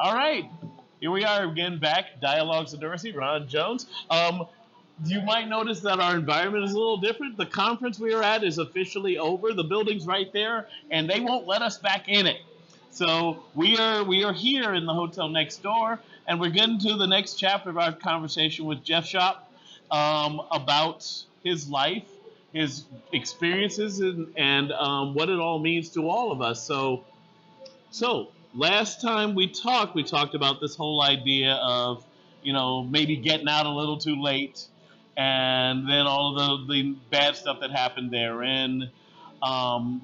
All right, here we are again back. Dialogues of Diversity, Ron Jones. You might notice that our environment is a little different. The conference we are at is officially over. The building's right there, and they won't let us back in it. So we are here in the hotel next door, and we're getting to the next chapter of our conversation with Jeff Schoep about his life, his experiences, and what it all means to all of us. So last time we talked about this whole idea of, maybe getting out a little too late, and then all of the bad stuff that happened there, um,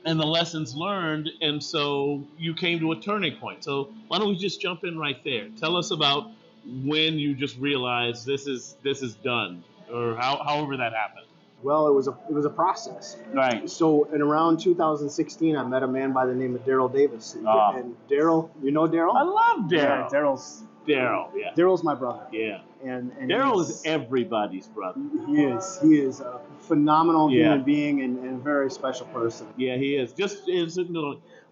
and the lessons learned. And so you came to a turning point. So why don't we just jump in right there? Tell us about when you just realized this is done, or however that happened. Well, it was a process. Right. So in around 2016, I met a man by the name of Darryl Davis. Ah. And Darryl, you know Darryl? I love Yeah, Darryl. Yeah. Darryl's my brother. Yeah. And Darryl is everybody's brother. He is a phenomenal Yeah. human being and a very special person. Yeah, he is.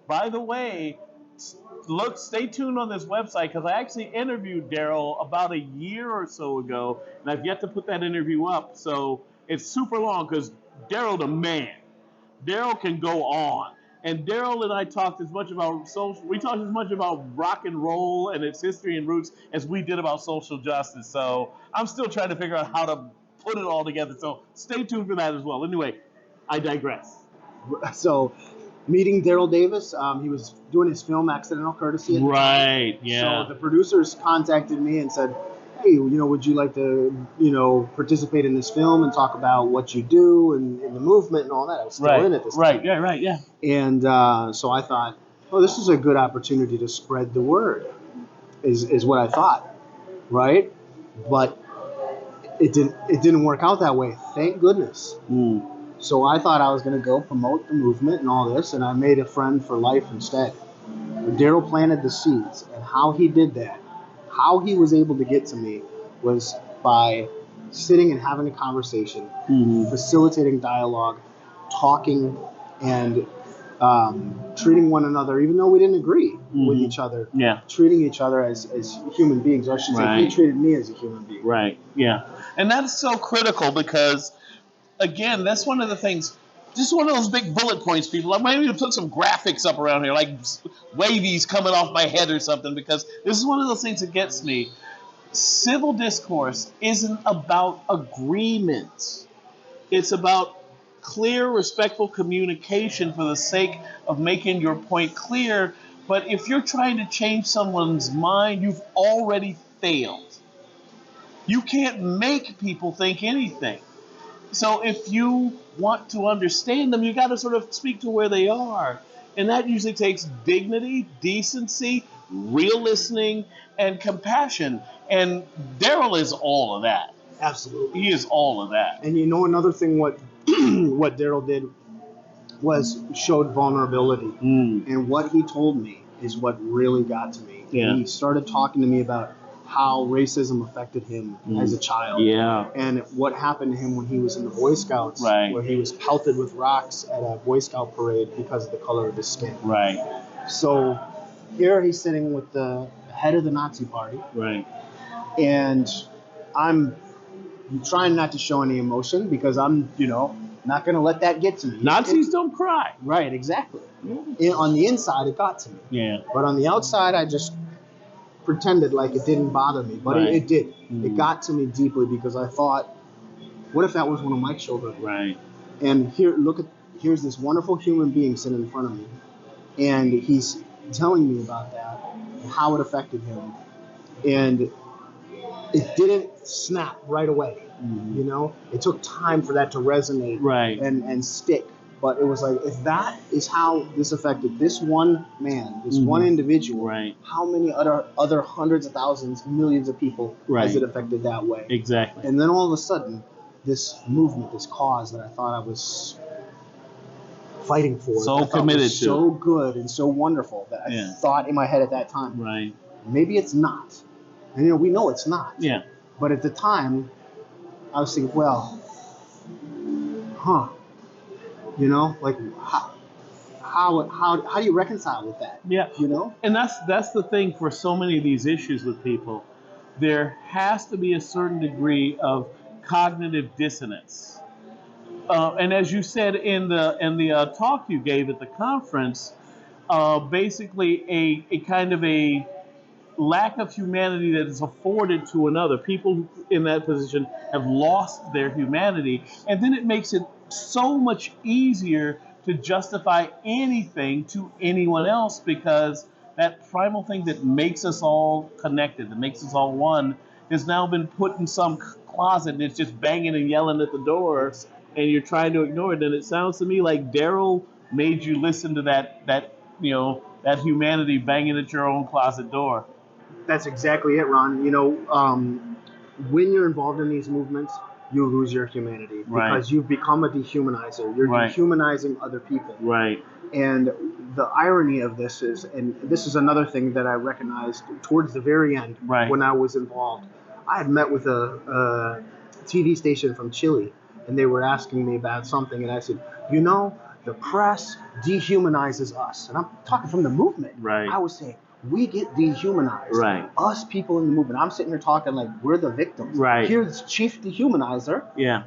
By the way, stay tuned on this website, because I actually interviewed Darryl about a year or so ago, and I've yet to put that interview up. So it's super long, because Darryl the man. Darryl can go on. And Darryl and I talked as much about we talked as much about rock and roll and its history and roots as we did about social justice. So I'm still trying to figure out how to put it all together. So stay tuned for that as well. Anyway, I digress. So meeting Darryl Davis, he was doing his film Accidental Courtesy. Right, yeah. So the producers contacted me and said, hey, would you like to, participate in this film and talk about what you do and the movement and all that? I was still in it this time. Right, yeah. And so I thought, oh, this is a good opportunity to spread the word, is what I thought, right? But it didn't work out that way. Thank goodness. So I thought I was going to go promote the movement and all this, and I made a friend for life instead. Darryl planted the seeds, and how he did that, how he was able to get to me, was by sitting and having a conversation, facilitating dialogue, talking, and treating one another, even though we didn't agree with each other, treating each other as human beings. Or I should say, he treated me as a human being. Right, yeah. And that's so critical, because, again, that's one of the things, just one of those big bullet points, people. I might even put some graphics up around here, like wavies coming off my head or something, because this is one of those things that gets me. Civil discourse isn't about agreement. It's about clear, respectful communication for the sake of making your point clear. But if you're trying to change someone's mind, you've already failed. You can't make people think anything. So if you want to understand them, you got to sort of speak to where they are. And that usually takes dignity, decency, real listening, and compassion. And Darryl is all of that. Absolutely. He is all of that. And another thing, what Darryl did was showed vulnerability. And what he told me is what really got to me. Yeah. He started talking to me about how racism affected him as a child. Yeah. And what happened to him when he was in the Boy Scouts, where he was pelted with rocks at a Boy Scout parade because of the color of his skin. Right. So here he's sitting with the head of the Nazi party. Right. And I'm trying not to show any emotion, because I'm, not going to let that get to me. Nazis don't cry. Right, exactly. On the inside, it got to me. Yeah. But on the outside, I just pretended like it didn't bother me. But it did. It got to me deeply, because I thought, what if that was one of my children? Right. And here's this wonderful human being sitting in front of me, and he's telling me about that and how it affected him. And it didn't snap right away. It took time for that to resonate and stick. But it was like, if that is how this affected this one man, this one individual, how many other hundreds of thousands, millions of people has it affected that way? Exactly. And then all of a sudden, this movement, this cause that I thought I was fighting for, so committed to, so good and so wonderful, that I thought in my head at that time, maybe it's not. And we know it's not. Yeah. But at the time, I was thinking, well, how do you reconcile with that? Yeah. You know? And that's the thing for so many of these issues with people. There has to be a certain degree of cognitive dissonance. And as you said in the talk you gave at the conference, basically a kind of a lack of humanity that is afforded to another. People in that position have lost their humanity, and then it makes it so much easier to justify anything to anyone else because that primal thing that makes us all connected, that makes us all one, has now been put in some closet and it's just banging and yelling at the door, and you're trying to ignore it. And it sounds to me like Darryl made you listen to that humanity banging at your own closet door. That's exactly it, Ron. When you're involved in these movements, you lose your humanity Right. because you've become a dehumanizer. You're Right. dehumanizing other people. Right. And the irony of this is, and this is another thing that I recognized towards the very end Right. when I was involved, I had met with a TV station from Chile, and they were asking me about something, and I said, the press dehumanizes us. And I'm talking from the movement. Right. I was saying, we get dehumanized. Right. Us people in the movement. I'm sitting here talking like we're the victims. Right. Here's chief dehumanizer Yeah.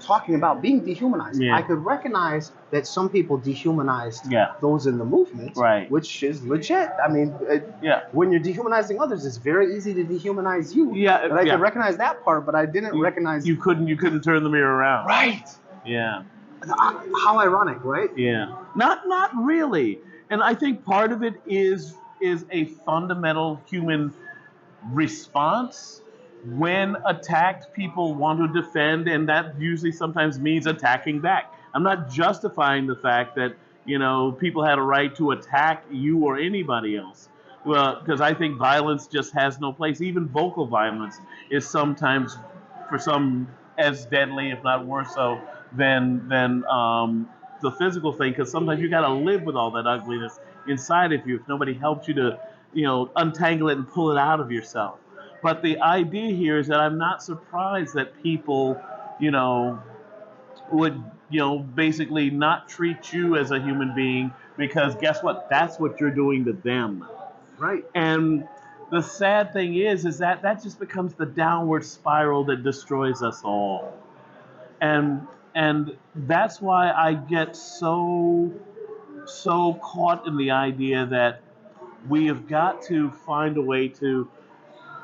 talking about being dehumanized. Yeah. I could recognize that some people dehumanized Yeah. those in the movement, Right. which is legit. I mean, Yeah. when you're dehumanizing others, it's very easy to dehumanize you. Yeah, But I yeah. could recognize that part, but I didn't recognize. You couldn't turn the mirror around. Right. Yeah. How ironic, right? Yeah. Not really. And I think part of it is a fundamental human response. When attacked, people want to defend, and that usually sometimes means attacking back. I'm not justifying the fact that people had a right to attack you or anybody else. Well, because I think violence just has no place. Even vocal violence is sometimes, for some, as deadly, if not worse so, than the physical thing. Because sometimes you got to live with all that ugliness inside of you if nobody helps you to, untangle it and pull it out of yourself. But the idea here is that I'm not surprised that people, would, basically not treat you as a human being, because guess what? That's what you're doing to them. Right. And the sad thing is that just becomes the downward spiral that destroys us all. And that's why I get so caught in the idea that we have got to find a way to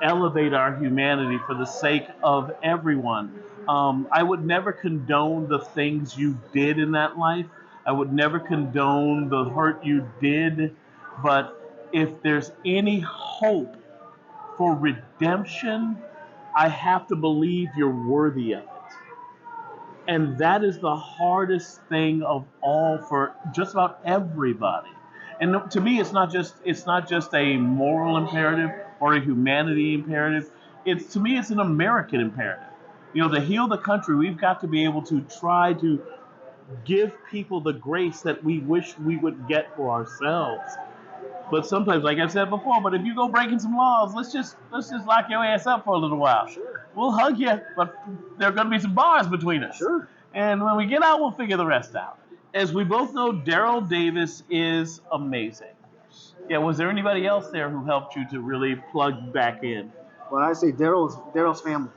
elevate our humanity for the sake of everyone. I would never condone the things you did in that life. I would never condone the hurt you did. But if there's any hope for redemption, I have to believe you're worthy of it. And that is the hardest thing of all for just about everybody. And to me, it's not just a moral imperative or a humanity imperative. To me, it's an American imperative. To heal the country, we've got to be able to try to give people the grace that we wish we would get for ourselves. But sometimes, like I said before, but if you go breaking some laws, let's just lock your ass up for a little while. Sure. We'll hug you, but there are going to be some bars between us. Sure. And when we get out, we'll figure the rest out. As we both know, Darryl Davis is amazing. Yeah, was there anybody else there who helped you to really plug back in? When I say Darryl's family.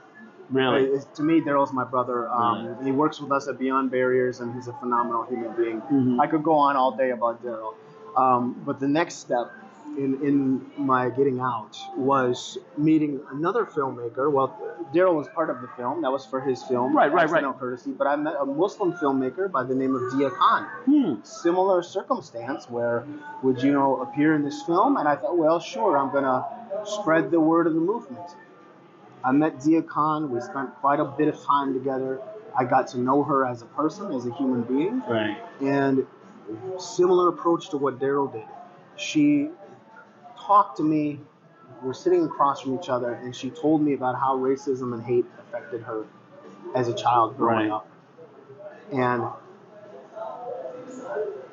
Really? To me, Darryl's my brother. Right. He works with us at Beyond Barriers, and he's a phenomenal human being. Mm-hmm. I could go on all day about Darryl. But the next step in my getting out was meeting another filmmaker. Well, Darryl was part of the film. That was for his film, Right. Accidental Courtesy. But I met a Muslim filmmaker by the name of Dia Khan. Similar circumstance where, would you appear in this film? And I thought, well, sure, I'm going to spread the word of the movement. I met Dia Khan. We spent quite a bit of time together. I got to know her as a person, as a human being. Right. And similar approach to what Darryl did. She talked to me. We're sitting across from each other, and she told me about how racism and hate affected her as a child growing up. And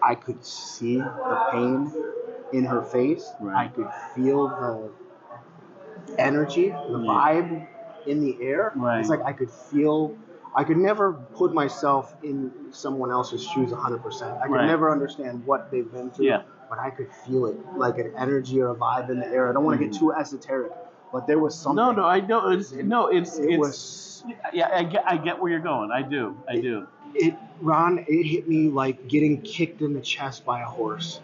I could see the pain in her face. Right. I could feel the energy, the vibe in the air. Right. It's like I could feel I could never put myself in someone else's shoes 100%. I could Right. never understand what they've been through, Yeah. but I could feel it, like an energy or a vibe in the air. I don't want to get too esoteric, but there was something. No, I don't. It was. Yeah, I get where you're going. I do. Ron, it hit me like getting kicked in the chest by a horse.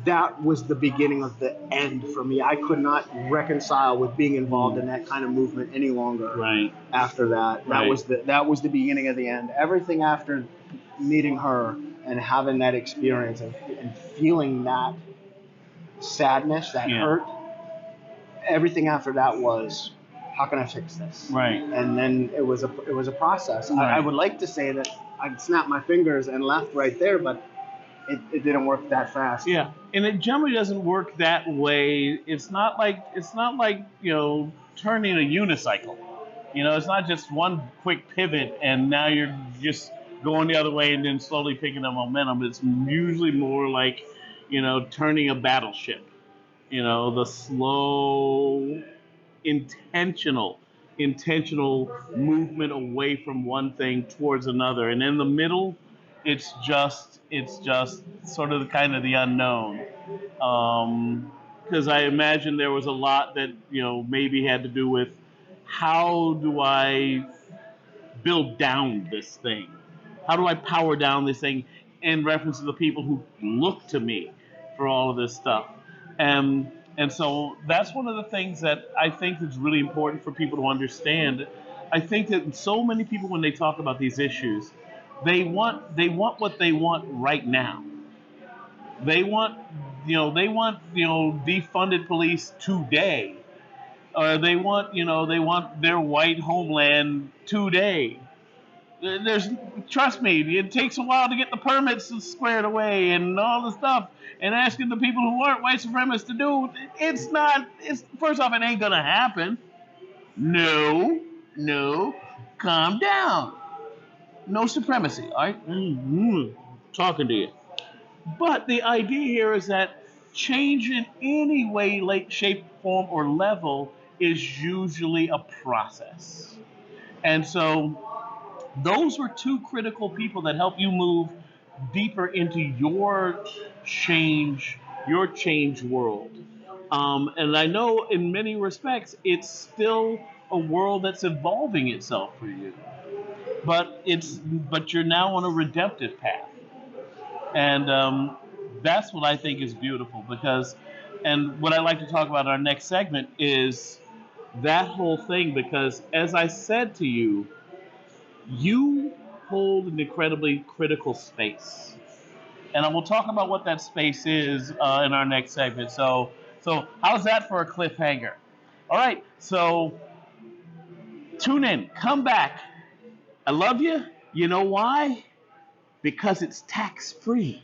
That was the beginning of the end for me. I could not reconcile with being involved in that kind of movement any longer. Right. After that, that was the beginning of the end. Everything after meeting her and having that experience and feeling that sadness, that hurt, everything after that was, how can I fix this? Right. And then it was a process. Right. I would like to say that I snapped my fingers and left right there, but it didn't work that fast. Yeah, and it generally doesn't work that way. It's not like turning a unicycle. It's not just one quick pivot and now you're just going the other way and then slowly picking up momentum. It's usually more like turning a battleship. The slow, intentional movement away from one thing towards another, and in the middle, it's just sort of the unknown. Because I imagine there was a lot that maybe had to do with how do I build down this thing? How do I power down this thing in reference to the people who look to me for all of this stuff? And so that's one of the things that I think is really important for people to understand. I think that so many people, when they talk about these issues, they want what they want right now. They want defunded police today, or they want their white homeland today. Trust me, it takes a while to get the permits squared away and all the stuff, and asking the people who aren't white supremacists to do. First off, it ain't gonna happen. No, calm down. No supremacy, all right? Talking to you. But the idea here is that change in any way, shape, form, or level is usually a process. And so those were two critical people that help you move deeper into your change world. And I know in many respects it's still a world that's evolving itself for you. But you're now on a redemptive path. And that's what I think is beautiful, and what I like to talk about in our next segment is that whole thing, because as I said to you, you hold an incredibly critical space. And I will talk about what that space is in our next segment. So how's that for a cliffhanger? All right, so tune in, come back. I love you. You know why? Because it's tax-free.